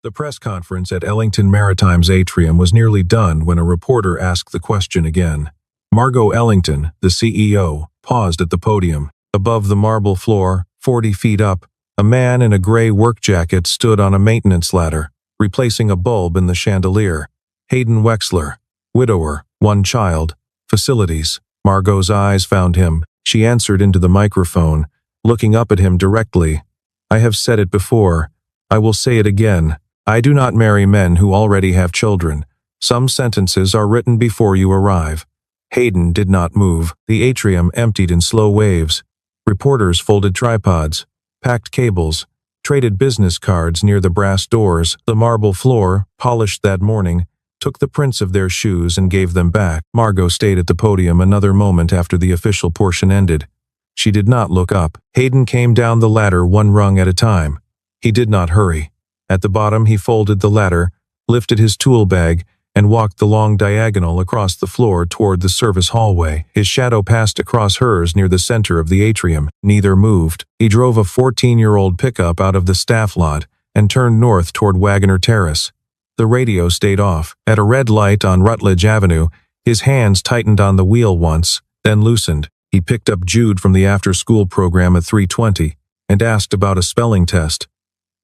The press conference at Ellington Maritime's atrium was nearly done when a reporter asked the question again. Margot Ellington, the CEO, paused at the podium. Above the marble floor, 40 feet up, a man in a gray work jacket stood on a maintenance ladder, replacing a bulb in the chandelier. Hayden Wexler, widower, one child, facilities. Margot's eyes found him. She answered into the microphone, looking up at him directly. I have said it before. I will say it again. I do not marry men who already have children. Some sentences are written before you arrive. Hayden did not move. The atrium emptied in slow waves. Reporters folded tripods, packed cables, traded business cards near the brass doors. The marble floor, polished that morning, took the prints of their shoes and gave them back. Margot stayed at the podium another moment after the official portion ended. She did not look up. Hayden came down the ladder one rung at a time. He did not hurry. At the bottom he folded the ladder, lifted his tool bag, and walked the long diagonal across the floor toward the service hallway. His shadow passed across hers near the center of the atrium. Neither moved. He drove a 14-year-old pickup out of the staff lot and turned north toward Wagoner Terrace. The radio stayed off. At a red light on Rutledge Avenue, his hands tightened on the wheel once, then loosened. He picked up Jude from the after-school program at 3:20 and asked about a spelling test.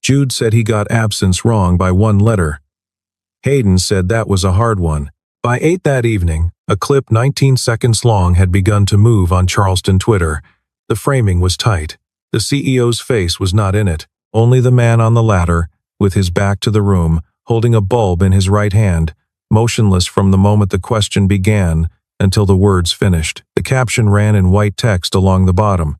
Jude said he got absence wrong by one letter. Hayden said that was a hard one. By 8 that evening, a clip 19 seconds long had begun to move on Charleston Twitter. The framing was tight. The CEO's face was not in it, only the man on the ladder, with his back to the room, holding a bulb in his right hand, motionless from the moment the question began until the words finished. The caption ran in white text along the bottom.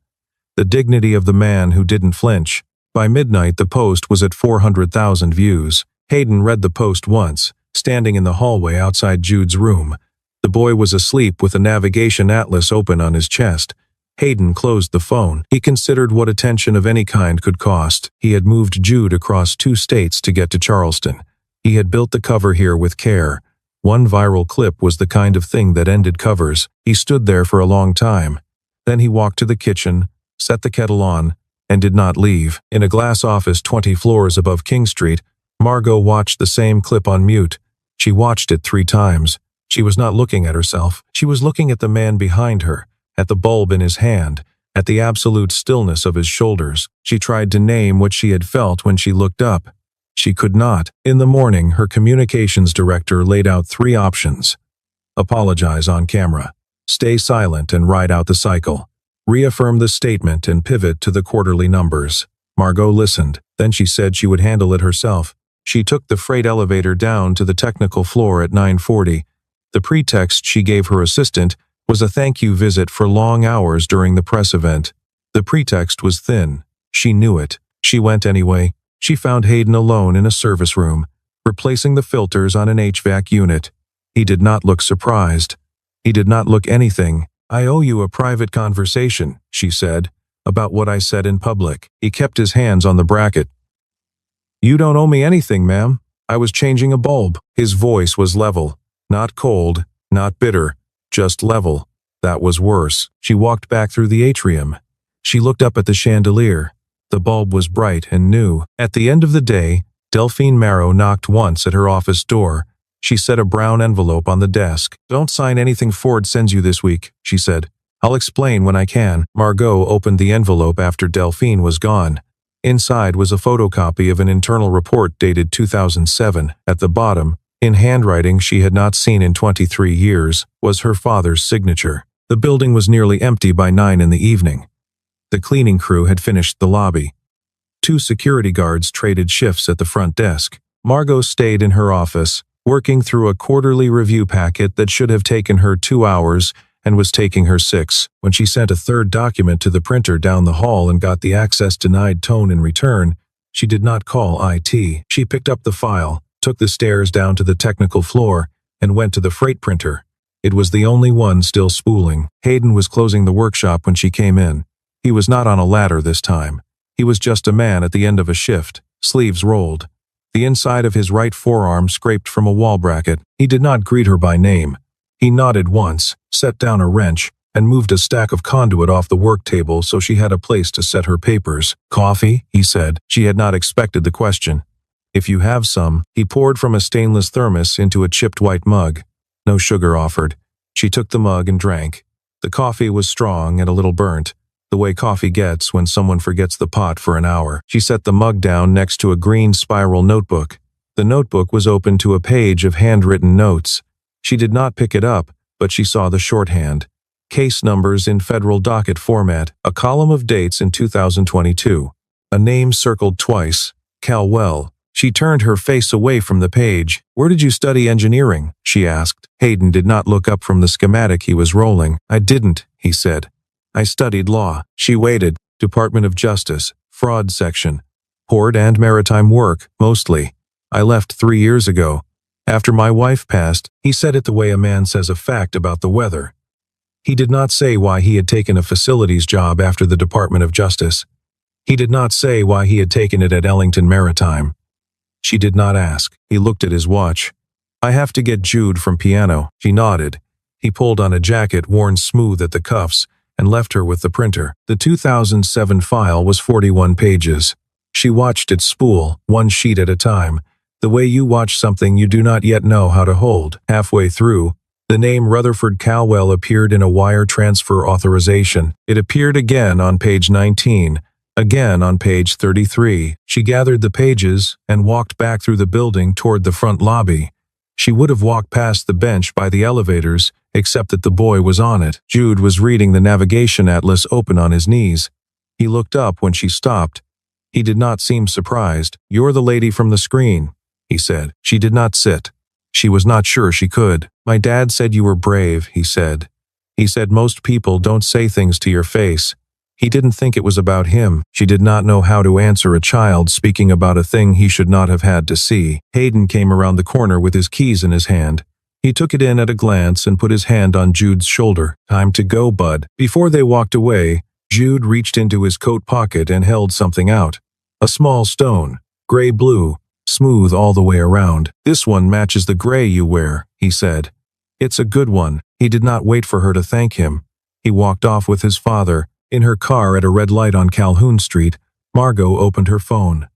The dignity of the man who didn't flinch. By midnight, the post was at 400,000 views. Hayden read the post once, standing in the hallway outside Jude's room. The boy was asleep with a navigation atlas open on his chest. Hayden closed the phone. He considered what attention of any kind could cost. He had moved Jude across 2 states to get to Charleston. He had built the cover here with care. One viral clip was the kind of thing that ended covers. He stood there for a long time. Then he walked to the kitchen, set the kettle on, and did not leave. In a glass office 20 floors above King Street, Margot watched the same clip on mute. She watched it 3 times. She was not looking at herself. She was looking at the man behind her, at the bulb in his hand, at the absolute stillness of his shoulders. She tried to name what she had felt when she looked up. She could not. In the morning, her communications director laid out 3 options. Apologize on camera. Stay silent and ride out the cycle. Reaffirm the statement and pivot to the quarterly numbers. Margot listened. Then she said she would handle it herself. She took the freight elevator down to the technical floor at 9:40. The pretext she gave her assistant was a thank you visit for long hours during the press event. The pretext was thin. She knew it. She went anyway. She found Hayden alone in a service room, replacing the filters on an HVAC unit. He did not look surprised. He did not look anything. I owe you a private conversation, she said, about what I said in public. He kept his hands on the bracket. You don't owe me anything, ma'am. I was changing a bulb. His voice was level, not cold, not bitter, just level. That was worse. She walked back through the atrium. She looked up at the chandelier. The bulb was bright and new. At the end of the day, Delphine Marrow knocked once at her office door. She set a brown envelope on the desk. Don't sign anything Ford sends you this week, she said. I'll explain when I can. Margot opened the envelope after Delphine was gone. Inside was a photocopy of an internal report dated 2007. At the bottom, in handwriting she had not seen in 23 years, was her father's signature. The building was nearly empty by 9 in the evening. The cleaning crew had finished the lobby. 2 security guards traded shifts at the front desk. Margot stayed in her office, working through a quarterly review packet that should have taken her 2 hours and was taking her 6. When she sent a 3rd document to the printer down the hall and got the access denied tone in return, she did not call IT. She picked up the file, took the stairs down to the technical floor, and went to the freight printer. It was the only one still spooling. Hayden was closing the workshop when she came in. He was not on a ladder this time. He was just a man at the end of a shift, sleeves rolled. The inside of his right forearm scraped from a wall bracket. He did not greet her by name. He nodded once, set down a wrench, and moved a stack of conduit off the work table so she had a place to set her papers. Coffee, he said. She had not expected the question. If you have some. He poured from a stainless thermos into a chipped white mug. No sugar offered. She took the mug and drank. The coffee was strong and a little burnt, the way coffee gets when someone forgets the pot for an hour. She set the mug down next to a green spiral notebook. The notebook was open to a page of handwritten notes. She did not pick it up, but she saw the shorthand. Case numbers in federal docket format, a column of dates in 2022. A name circled twice, Calwell. She turned her face away from the page. "Where did you study engineering?" she asked. Hayden did not look up from the schematic he was rolling. "I didn't," he said. "I studied law." She waited. Department of Justice, fraud section. Port and maritime work, mostly. "I left 3 years ago. After my wife passed." He said it the way a man says a fact about the weather. He did not say why he had taken a facilities job after the Department of Justice. He did not say why he had taken it at Ellington Maritime. She did not ask. He looked at his watch. "I have to get Jude from piano." She nodded. He pulled on a jacket worn smooth at the cuffs and left her with the printer. The 2007 file was 41 pages. She watched it spool, one sheet at a time, the way you watch something you do not yet know how to hold. Halfway through, the name Rutherford Calwell appeared in a wire transfer authorization. It appeared again on page 19. Again on page 33. She gathered the pages and walked back through the building toward the front lobby. She would have walked past the bench by the elevators, except that the boy was on it. Jude was reading the navigation atlas open on his knees. He looked up when she stopped. He did not seem surprised. "You're the lady from the screen," he said. She did not sit. She was not sure she could. "My dad said you were brave," he said. "He said most people don't say things to your face." He didn't think it was about him. She did not know how to answer a child speaking about a thing he should not have had to see. Hayden came around the corner with his keys in his hand. He took it in at a glance and put his hand on Jude's shoulder. "Time to go, bud." Before they walked away, Jude reached into his coat pocket and held something out. A small stone, gray-blue, smooth all the way around. "This one matches the gray you wear," he said. "It's a good one." He did not wait for her to thank him. He walked off with his father. In her car at a red light on Calhoun Street, Margot opened her phone.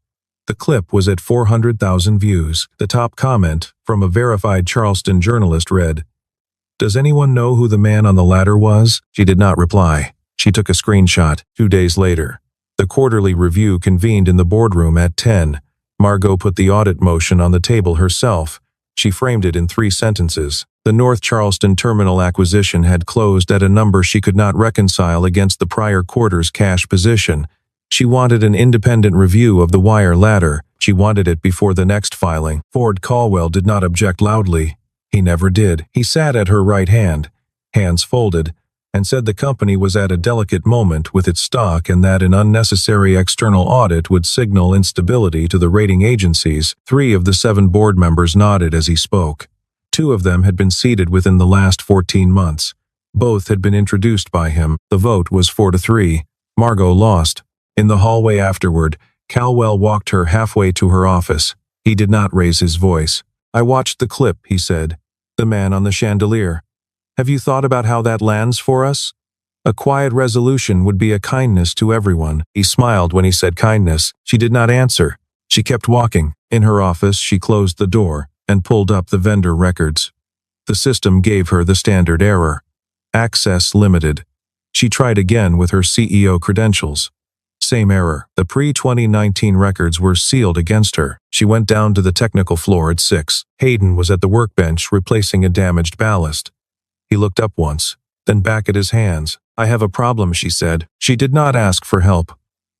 The clip was at 400,000 views. The top comment, from a verified Charleston journalist, read, "Does anyone know who the man on the ladder was?" She did not reply. She took a screenshot. 2 days later, the quarterly review convened in the boardroom at 10. Margot put the audit motion on the table herself. She framed it in 3 sentences. The North Charleston terminal acquisition had closed at a number she could not reconcile against the prior quarter's cash position. She wanted an independent review of the wire ladder. She wanted it before the next filing. Ford Caldwell did not object loudly. He never did. He sat at her right hand, hands folded, and said the company was at a delicate moment with its stock and that an unnecessary external audit would signal instability to the rating agencies. 3 of the 7 board members nodded as he spoke. 2 of them had been seated within the last 14 months. Both had been introduced by him. The vote was 4-3. Margot lost. In the hallway afterward, Calwell walked her halfway to her office. He did not raise his voice. "I watched the clip," he said. "The man on the chandelier. Have you thought about how that lands for us? A quiet resolution would be a kindness to everyone." He smiled when he said kindness. She did not answer. She kept walking. In her office, she closed the door and pulled up the vendor records. The system gave her the standard error. Access limited. She tried again with her CEO credentials. Same error. The pre-2019 records were sealed against her. She went down to the technical floor at 6. Hayden was at the workbench replacing a damaged ballast. He looked up once, then back at his hands. "I have a problem," she said. She did not ask for help.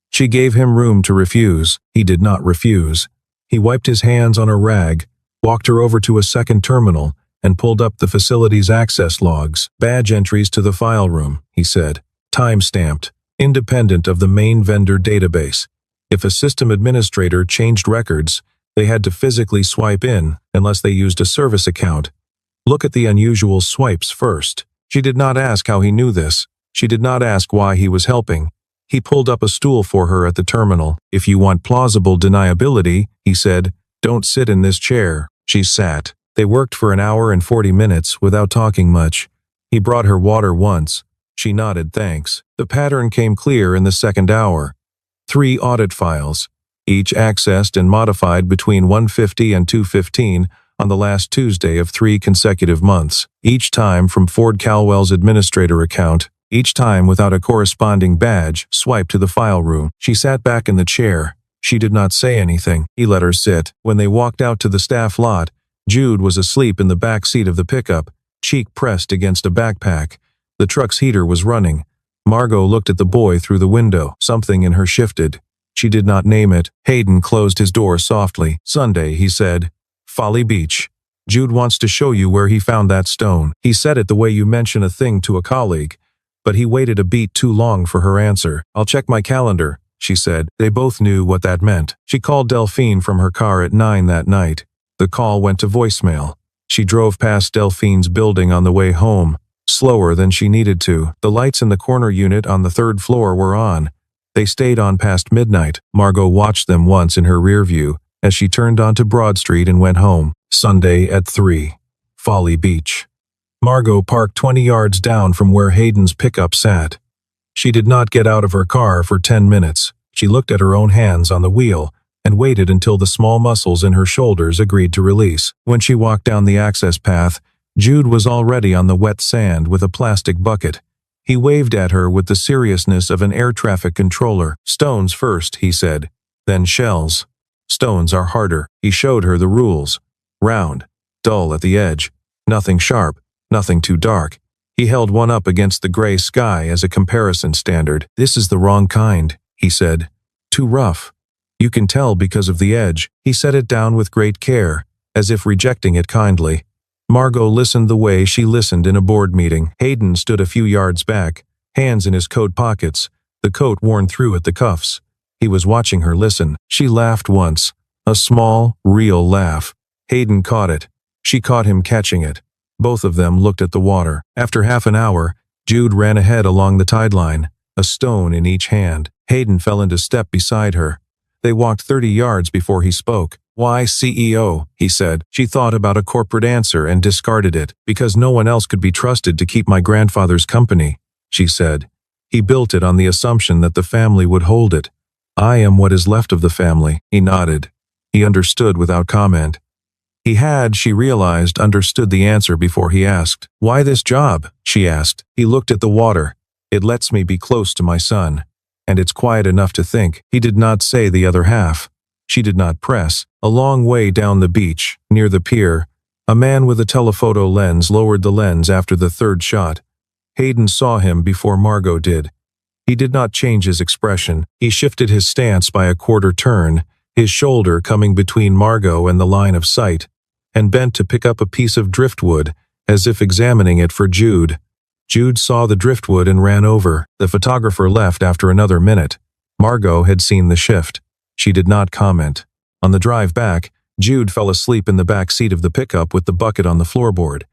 She gave him room to refuse. He did not refuse. He wiped his hands on a rag, walked her over to a second terminal, and pulled up the facility's access logs. "Badge entries to the file room," he said. "Time-stamped, independent of the main vendor database. If a system administrator changed records, they had to physically swipe in, unless they used a service account. Look at the unusual swipes first." She did not ask how he knew this. She did not ask why he was helping. He pulled up a stool for her at the terminal. "If you want plausible deniability," he said, "don't sit in this chair." She sat. They worked for an hour and 40 minutes without talking much. He brought her water once. She nodded thanks. The pattern came clear in the second hour. 3 audit files. each accessed and modified between 1:50 and 2:15 on the last Tuesday of 3 consecutive months, each time from Ford Calwell's administrator account, each time without a corresponding badge swiped to the file room. She sat back in the chair. She did not say anything. He let her sit. When they walked out to the staff lot, Jude was asleep in the back seat of the pickup, cheek pressed against a backpack. The truck's heater was running. Margot looked at the boy through the window. Something in her shifted. She did not name it. Hayden closed his door softly. "Sunday," he said. "Folly Beach. Jude wants to show you where he found that stone." He said it the way you mention a thing to a colleague, but he waited a beat too long for her answer. "I'll check my calendar," she said. They both knew what that meant. She called Delphine from her car at 9 that night. The call went to voicemail. She drove past Delphine's building on the way home, slower than she needed to. The lights in the corner unit on the 3rd floor were on. They stayed on past midnight. Margot watched them once in her rear view as she turned onto Broad Street and went home. Sunday at 3. Folly Beach. Margot parked 20 yards down from where Hayden's pickup sat. She did not get out of her car for 10 minutes. She looked at her own hands on the wheel and waited until the small muscles in her shoulders agreed to release. When she walked down the access path, Jude was already on the wet sand with a plastic bucket. He waved at her with the seriousness of an air traffic controller. "Stones first," he said. "Then shells. Stones are harder." He showed her the rules. Round, dull at the edge, nothing sharp, nothing too dark. He held one up against the gray sky as a comparison standard. "This is the wrong kind," he said. "Too rough. You can tell because of the edge." He set it down with great care, as if rejecting it kindly. Margot listened the way she listened in a board meeting. Hayden stood a few yards back, hands in his coat pockets, the coat worn through at the cuffs. He was watching her listen. She laughed once, a small, real laugh. Hayden caught it. She caught him catching it. Both of them looked at the water. After half an hour, Jude ran ahead along the tide line, a stone in each hand. Hayden fell into step beside her. They walked 30 yards before he spoke. "Why CEO?" he said. She thought about a corporate answer and discarded it. "Because no one else could be trusted to keep my grandfather's company," she said. He built it on the assumption that the family would hold it. "I am what is left of the family." He nodded. He understood without comment. He had, she realized, understood the answer before he asked. "Why this job?" she asked. He looked at the water. "It lets me be close to my son. And it's quiet enough to think." He did not say the other half. She did not press. A long way down the beach, near the pier, a man with a telephoto lens lowered the lens after the 3rd shot. Hayden saw him before Margot did. He did not change his expression. He shifted his stance by a quarter turn, his shoulder coming between Margot and the line of sight, and bent to pick up a piece of driftwood, as if examining it for Jude. Jude saw the driftwood and ran over. The photographer left after another minute. Margot had seen the shift. She did not comment. On the drive back, Jude fell asleep in the back seat of the pickup with the bucket on the floorboard.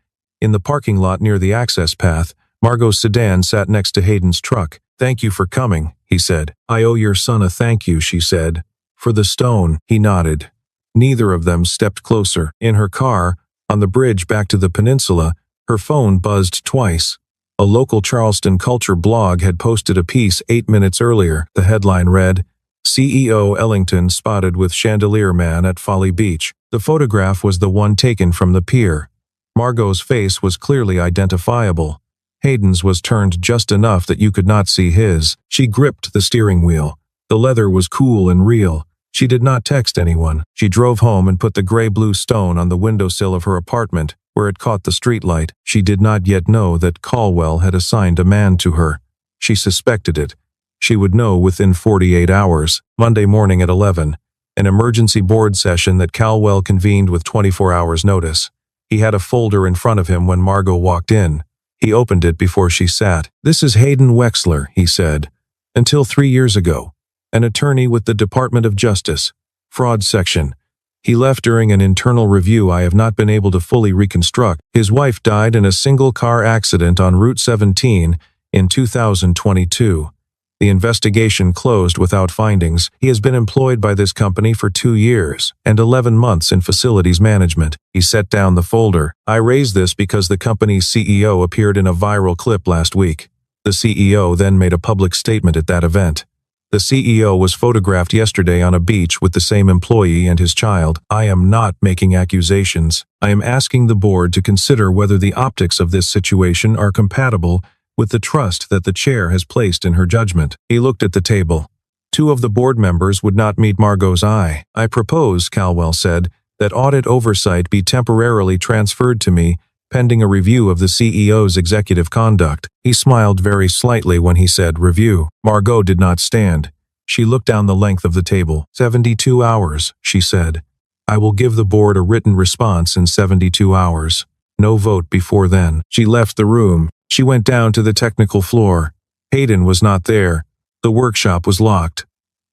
In the parking lot near the access path, Margot's sedan sat next to Hayden's truck. "Thank you for coming," he said. "I owe your son a thank you," she said. "For the stone," he nodded. Neither of them stepped closer. In her car, on the bridge back to the peninsula, her phone buzzed twice. A local Charleston culture blog had posted a piece 8 minutes earlier. The headline read, "CEO Ellington spotted with chandelier man at Folly Beach." The photograph was the one taken from the pier. Margot's face was clearly identifiable. Hayden's was turned just enough that you could not see his. She gripped the steering wheel. The leather was cool and real. She did not text anyone. She drove home and put the gray-blue stone on the windowsill of her apartment, where it caught the streetlight. She did not yet know that Caldwell had assigned a man to her. She suspected it. She would know within 48 hours. Monday morning at 11, an emergency board session that Caldwell convened with 24 hours' notice. He had a folder in front of him when Margot walked in. He opened it before she sat. "This is Hayden Wexler," he said. "Until 3 years ago. An attorney with the Department of Justice. Fraud section. He left during an internal review I have not been able to fully reconstruct. His wife died in a single-car accident on Route 17 in 2022. The investigation closed without findings. He has been employed by this company for 2 years and 11 months in facilities management." He set down the folder. "I raise this because the company's CEO appeared in a viral clip last week. The CEO then made a public statement at that event. The CEO was photographed yesterday on a beach with the same employee and his child. I am not making accusations. I am asking the board to consider whether the optics of this situation are compatible with the trust that the chair has placed in her judgment. He looked at the table. 2 of the board members would not meet Margot's eye. I propose, Calwell said, that audit oversight be temporarily transferred to me, pending a review of the CEO's executive conduct. He smiled very slightly when he said review. Margot did not stand. She looked down the length of the table. 72 hours, she said. I will give the board a written response in 72 hours. No vote before then. She left the room. She went down to the technical floor. Hayden was not there. The workshop was locked.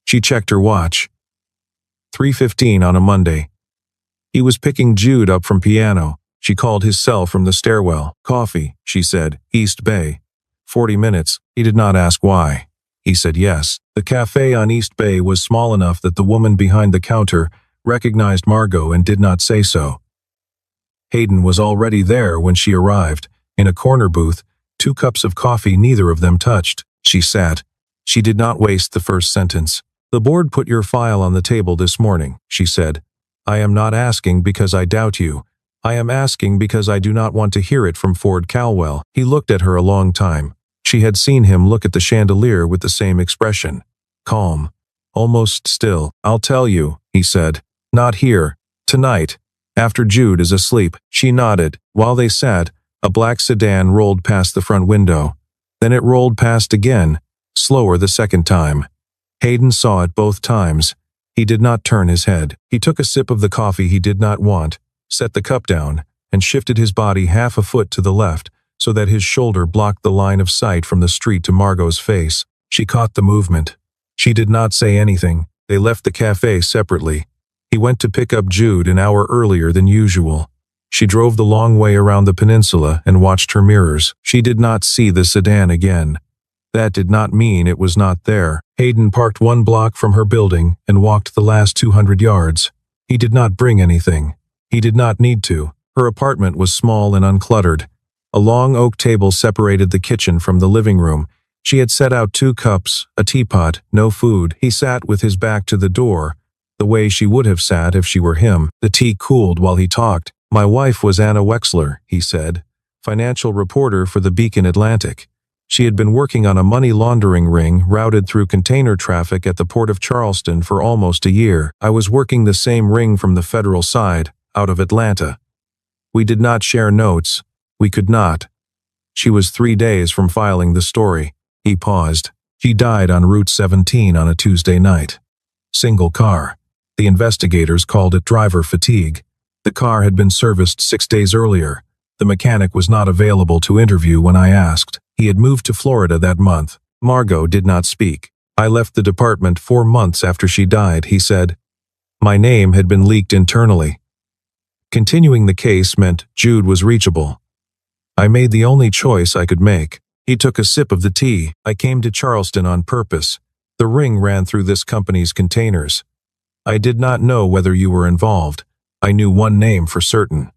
She checked her watch. 3:15 on a Monday. He was picking Jude up from piano. She called his cell from the stairwell. Coffee, she said. East Bay. 40 minutes. He did not ask why. He said yes. The cafe on East Bay was small enough that the woman behind the counter recognized Margot and did not say so. Hayden was already there when she arrived, in a corner booth, 2 cups of coffee neither of them touched. She sat. She did not waste the first sentence. The board put your file on the table this morning, she said. I am not asking because I doubt you. I am asking because I do not want to hear it from Ford Calwell. He looked at her a long time. She had seen him look at the chandelier with the same expression. Calm. Almost still. I'll tell you, he said. Not here. Tonight. After Jude is asleep. She nodded. While they sat, a black sedan rolled past the front window. Then it rolled past again, slower the second time. Hayden saw it both times. He did not turn his head. He took a sip of the coffee he did not want, set the cup down, and shifted his body half a foot to the left so that his shoulder blocked the line of sight from the street to Margot's face. She caught the movement. She did not say anything. They left the cafe separately. He went to pick up Jude an hour earlier than usual. She drove the long way around the peninsula and watched her mirrors. She did not see the sedan again. That did not mean it was not there. Hayden parked 1 block from her building and walked the last 200 yards. He did not bring anything. He did not need to. Her apartment was small and uncluttered. A long oak table separated the kitchen from the living room. She had set out 2 cups, a teapot, no food. He sat with his back to the door, the way she would have sat if she were him. The tea cooled while he talked. My wife was Anna Wexler, he said, financial reporter for the Beacon Atlantic. She had been working on a money laundering ring routed through container traffic at the port of Charleston for almost a year. I was working the same ring from the federal side, out of Atlanta. We did not share notes. We could not. She was 3 days from filing the story. He paused. She died on Route 17 on a Tuesday night. Single car. The investigators called it driver fatigue. The car had been serviced 6 days earlier. The mechanic was not available to interview when I asked. He had moved to Florida that month. Margot did not speak. I left the department 4 months after she died, he said. My name had been leaked internally. Continuing the case meant Jude was reachable. I made the only choice I could make. He took a sip of the tea. I came to Charleston on purpose. The ring ran through this company's containers. I did not know whether you were involved. I knew one name for certain.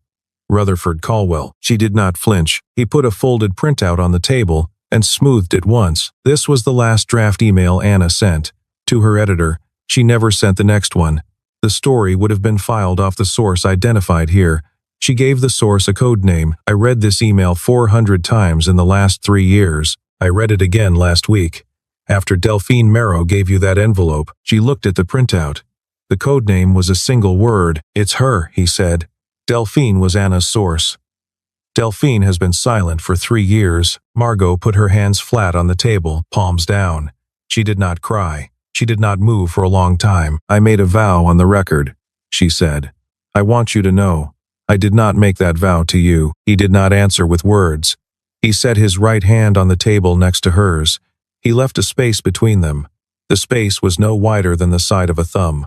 Rutherford Calwell. She did not flinch. He put a folded printout on the table and smoothed it once. This was the last draft email Anna sent. To her editor, she never sent the next one. The story would have been filed off the source identified here. She gave the source a code name. I read this email 400 times in the last 3 years. I read it again last week. After Delphine Merrow gave you that envelope, she looked at the printout. The code name was a single word. It's her, he said. Delphine was Anna's source. Delphine has been silent for 3 years. Margot put her hands flat on the table, palms down. She did not cry. She did not move for a long time. I made a vow on the record, she said. I want you to know. I did not make that vow to you. He did not answer with words. He set his right hand on the table next to hers. He left a space between them. The space was no wider than the side of a thumb.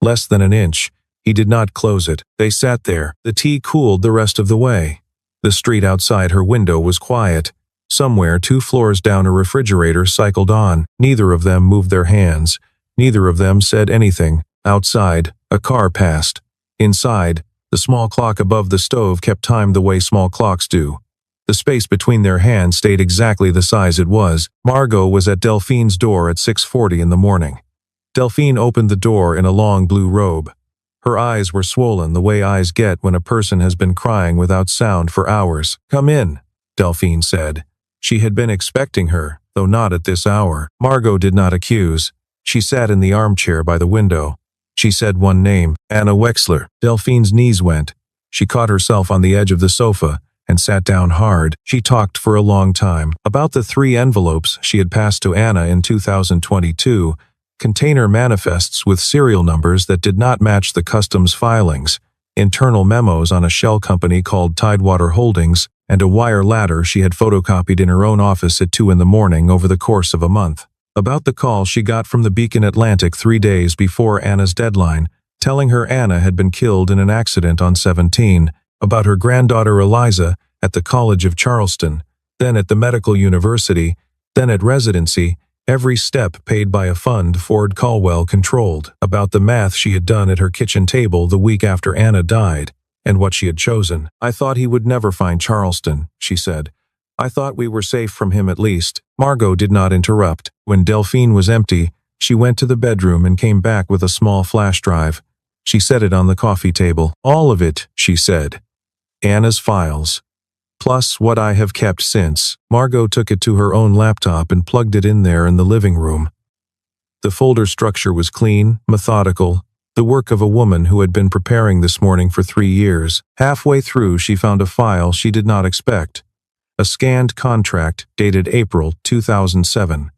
Less than an inch. He did not close it. They sat there. The tea cooled the rest of the way. The street outside her window was quiet. Somewhere 2 floors down a refrigerator cycled on. Neither of them moved their hands. Neither of them said anything. Outside, a car passed. Inside, the small clock above the stove kept time the way small clocks do. The space between their hands stayed exactly the size it was. Margot was at Delphine's door at 6:40 in the morning. Delphine opened the door in a long blue robe. Her eyes were swollen the way eyes get when a person has been crying without sound for hours. "Come in," Delphine said. She had been expecting her, though not at this hour. Margot did not accuse. She sat in the armchair by the window. She said one name, Anna Wexler. Delphine's knees went. She caught herself on the edge of the sofa and sat down hard. She talked for a long time about the 3 envelopes she had passed to Anna in 2022, container manifests with serial numbers that did not match the customs filings, internal memos on a shell company called Tidewater Holdings, and a wire ladder she had photocopied in her own office at 2 in the morning over the course of a month. About the call she got from the Beacon Atlantic 3 days before Anna's deadline, telling her Anna had been killed in an accident on 17, about her granddaughter Eliza at the College of Charleston, then at the Medical University, then at residency, every step paid by a fund Ford Caldwell controlled, about the math she had done at her kitchen table the week after Anna died, and what she had chosen. "I thought he would never find Charleston," she said. "I thought we were safe from him at least." Margot did not interrupt. When Delphine was empty, she went to the bedroom and came back with a small flash drive. She set it on the coffee table. "All of it," she said. "Anna's files. Plus what I have kept since." Margot took it to her own laptop and plugged it in there in the living room. The folder structure was clean, methodical, the work of a woman who had been preparing this morning for 3 years. Halfway through, she found a file she did not expect. A scanned contract dated April 2007.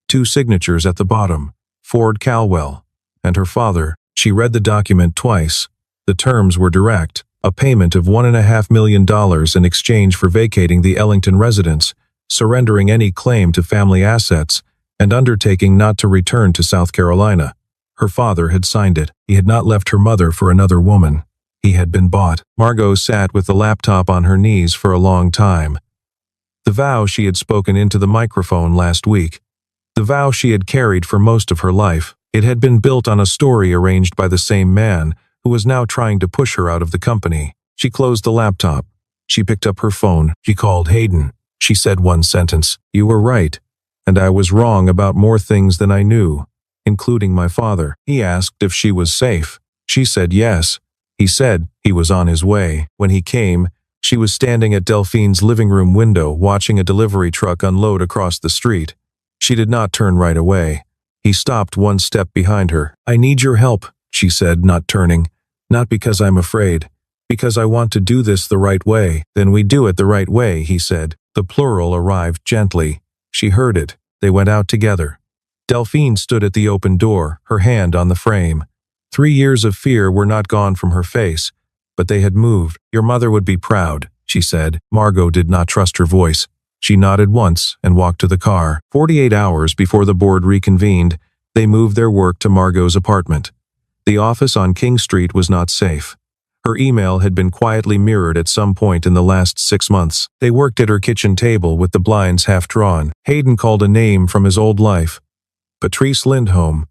2 signatures at the bottom, Ford Caldwell, and her father. She read the document twice. The terms were direct. A payment of $1.5 million in exchange for vacating the Ellington residence, surrendering any claim to family assets, and undertaking not to return to South Carolina. Her father had signed it. He had not left her mother for another woman. He had been bought. Margot sat with the laptop on her knees for a long time. The vow she had spoken into the microphone last week. The vow she had carried for most of her life. It had been built on a story arranged by the same man, who was now trying to push her out of the company. She closed the laptop. She picked up her phone. She called Hayden. She said one sentence. "You were right, and I was wrong about more things than I knew, including my father." He asked if she was safe. She said yes. He said he was on his way. When he came, she was standing at Delphine's living room window watching a delivery truck unload across the street. She did not turn right away. He stopped one step behind her. "I need your help," she said, not turning. "Not because I'm afraid. Because I want to do this the right way." "Then we do it the right way," he said. The plural arrived gently. She heard it. They went out together. Delphine stood at the open door, her hand on the frame. 3 years of fear were not gone from her face, but they had moved. "Your mother would be proud," she said. Margot did not trust her voice. She nodded once and walked to the car. 48 hours before the board reconvened, they moved their work to Margot's apartment. The office on King Street was not safe. Her email had been quietly mirrored at some point in the last 6 months. They worked at her kitchen table with the blinds half drawn. Hayden called a name from his old life. Patrice Lindholm.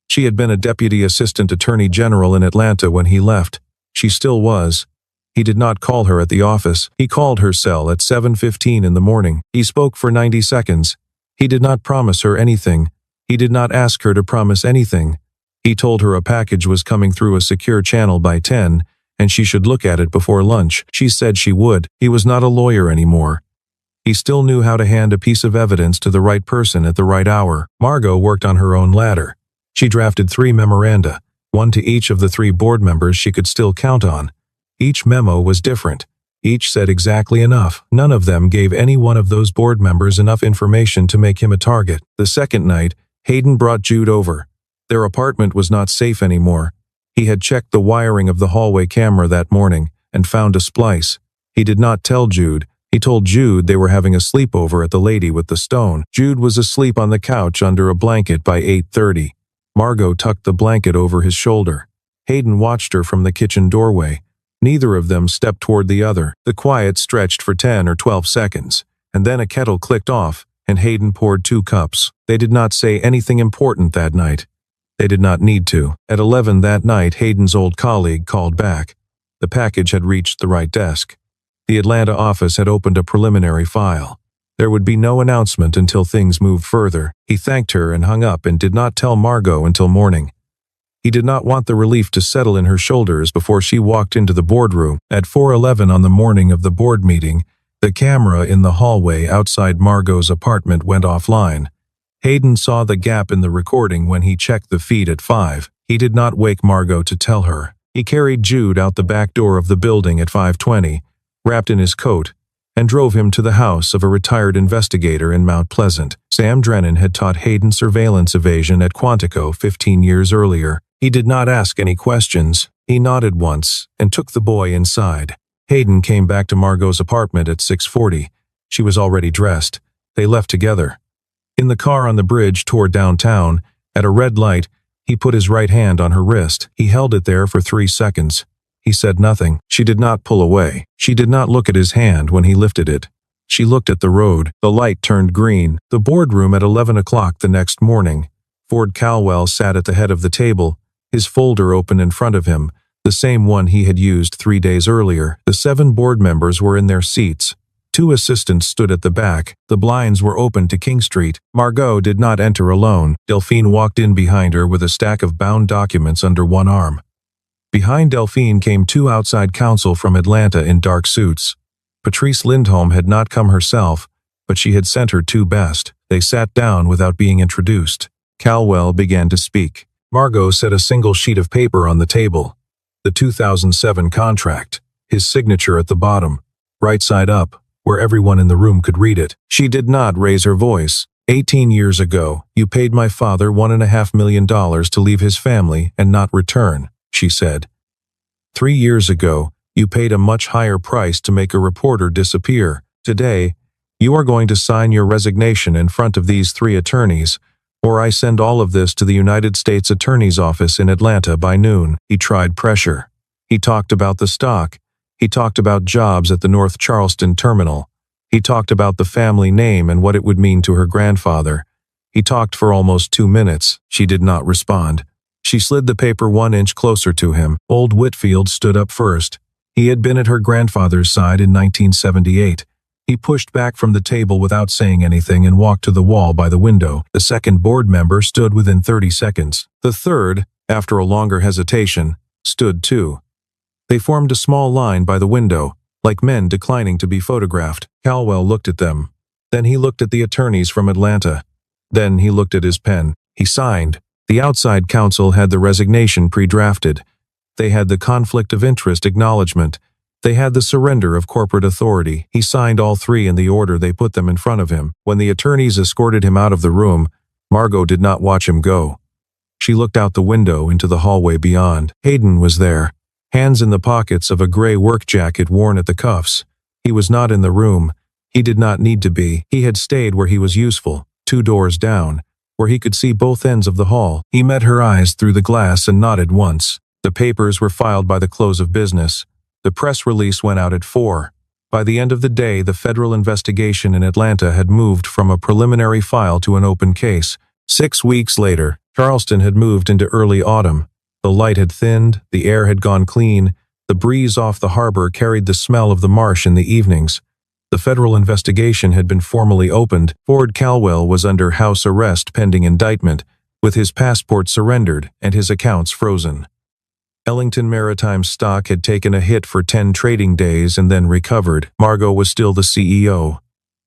She had been a deputy assistant attorney general in Atlanta when he left. She still was. He did not call her at the office. He called her cell at 7:15 in the morning. He spoke for 90 seconds. He did not promise her anything. He did not ask her to promise anything. He told her a package was coming through a secure channel by 10, and she should look at it before lunch. She said she would. He was not a lawyer anymore. He still knew how to hand a piece of evidence to the right person at the right hour. Margot worked on her own ladder. She drafted 3 memoranda, one to each of the 3 board members she could still count on. Each memo was different. Each said exactly enough. None of them gave any one of those board members enough information to make him a target. The second night, Hayden brought Jude over. Their apartment was not safe anymore. He had checked the wiring of the hallway camera that morning and found a splice. He did not tell Jude. He told Jude they were having a sleepover at the Lady with the Stone. Jude was asleep on the couch under a blanket by 8:30. Margot tucked the blanket over his shoulder. Hayden watched her from the kitchen doorway. Neither of them stepped toward the other. The quiet stretched for 10 or 12 seconds, and then a kettle clicked off, and Hayden poured 2 cups. They did not say anything important that night. They did not need to. At 11 that night, Hayden's old colleague called back. The package had reached the right desk. The Atlanta office had opened a preliminary file. There would be no announcement until things moved further. He thanked her and hung up and did not tell Margot until morning. He did not want the relief to settle in her shoulders before she walked into the boardroom. At 4:11 on the morning of the board meeting, the camera in the hallway outside Margot's apartment went offline. Hayden saw the gap in the recording when he checked the feed at 5. He did not wake Margot to tell her. He carried Jude out the back door of the building at 5:20, wrapped in his coat, and drove him to the house of a retired investigator in Mount Pleasant. Sam Drennan had taught Hayden surveillance evasion at Quantico 15 years earlier. He did not ask any questions. He nodded once and took the boy inside. Hayden came back to Margot's apartment at 6:40. She was already dressed. They left together. In the car on the bridge toward downtown, at a red light, he put his right hand on her wrist. He held it there for 3 seconds. He said nothing. She did not pull away. She did not look at his hand when he lifted it. She looked at the road. The light turned green. The boardroom at 11 o'clock the next morning. Ford Calwell sat at the head of the table, his folder open in front of him, the same one he had used 3 days earlier. The 7 board members were in their seats. 2 assistants stood at the back. The blinds were open to King Street. Margot did not enter alone. Delphine walked in behind her with a stack of bound documents under one arm. Behind Delphine came 2 outside counsel from Atlanta in dark suits. Patrice Lindholm had not come herself, but she had sent her 2 best. They sat down without being introduced. Calwell began to speak. Margot set a single sheet of paper on the table. The 2007 contract, his signature at the bottom, right side up, where everyone in the room could read it. She did not raise her voice. 18 years ago, you paid my father $1.5 million to leave his family and not return, she said. 3 years ago, you paid a much higher price to make a reporter disappear. Today, you are going to sign your resignation in front of these 3 attorneys, or I send all of this to the United States Attorney's Office in Atlanta by noon. He tried pressure. He talked about the stock. He talked about jobs at the North Charleston terminal. He talked about the family name and what it would mean to her grandfather. He talked for almost 2 minutes. She did not respond. She slid the paper 1 inch closer to him. Old Whitfield stood up first. He had been at her grandfather's side in 1978. He pushed back from the table without saying anything and walked to the wall by the window. The second board member stood within 30 seconds. The third, after a longer hesitation, stood too. They formed a small line by the window, like men declining to be photographed. Calwell looked at them. Then he looked at the attorneys from Atlanta. Then he looked at his pen. He signed. The outside counsel had the resignation pre-drafted. They had the conflict of interest acknowledgement. They had the surrender of corporate authority. He signed all 3 in the order they put them in front of him. When the attorneys escorted him out of the room, Margot did not watch him go. She looked out the window into the hallway beyond. Hayden was there, hands in the pockets of a gray work jacket worn at the cuffs. He was not in the room. He did not need to be. He had stayed where he was useful, 2 doors down, where he could see both ends of the hall. He met her eyes through the glass and nodded once. The papers were filed by the close of business. The press release went out at 4. By the end of the day, the federal investigation in Atlanta had moved from a preliminary file to an open case. 6 weeks later, Charleston had moved into early autumn. The light had thinned, the air had gone clean, the breeze off the harbor carried the smell of the marsh in the evenings. The federal investigation had been formally opened. Ford Calwell was under house arrest pending indictment, with his passport surrendered and his accounts frozen. Ellington Maritime stock had taken a hit for 10 trading days and then recovered. Margot was still the CEO.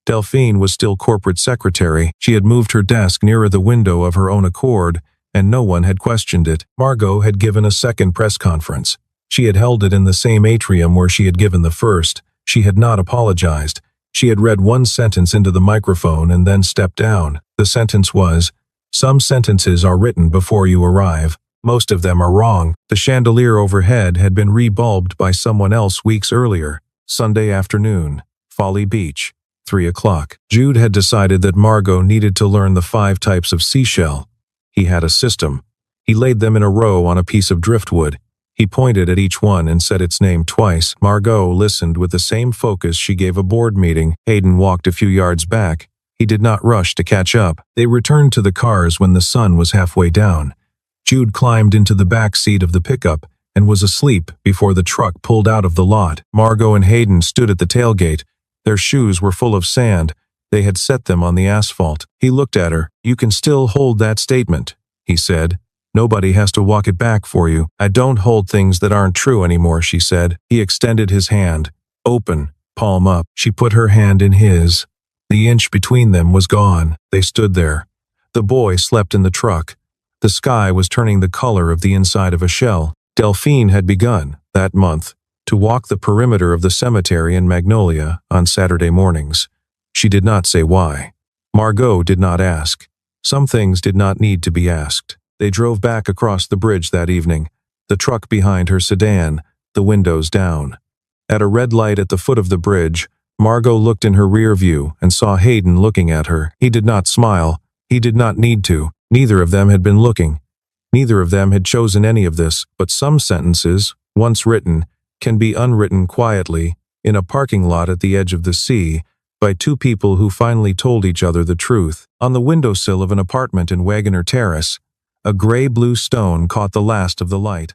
Delphine was still corporate secretary. She had moved her desk nearer the window of her own accord, and no one had questioned it. Margot had given a second press conference. She had held it in the same atrium where she had given the first. She had not apologized. She had read 1 sentence into the microphone and then stepped down. The sentence was, "Some sentences are written before you arrive. Most of them are wrong." The chandelier overhead had been rebulbed by someone else weeks earlier. Sunday afternoon, Folly Beach, 3 o'clock. Jude had decided that Margot needed to learn the 5 types of seashell. He had a system. He laid them in a row on a piece of driftwood. He pointed at each one and said its name twice. Margot listened with the same focus she gave a board meeting. Hayden walked a few yards back. He did not rush to catch up. They returned to the cars when the sun was halfway down. Jude climbed into the back seat of the pickup and was asleep before the truck pulled out of the lot. Margot and Hayden stood at the tailgate. Their shoes were full of sand. They had set them on the asphalt. He looked at her. "You can still hold that statement," he said. "Nobody has to walk it back for you." "I don't hold things that aren't true anymore," she said. He extended his hand. "Open, palm up." She put her hand in his. The inch between them was gone. They stood there. The boy slept in the truck. The sky was turning the color of the inside of a shell. Delphine had begun, that month, to walk the perimeter of the cemetery in Magnolia on Saturday mornings. She did not say why. Margot did not ask. Some things did not need to be asked. They drove back across the bridge that evening, the truck behind her sedan, the windows down. At a red light at the foot of the bridge, Margot looked in her rear view and saw Hayden looking at her. He did not smile. He did not need to. Neither of them had been looking. Neither of them had chosen any of this, but some sentences, once written, can be unwritten quietly, in a parking lot at the edge of the sea, by two people who finally told each other the truth. On the windowsill of an apartment in Wagoner Terrace, a gray-blue stone caught the last of the light.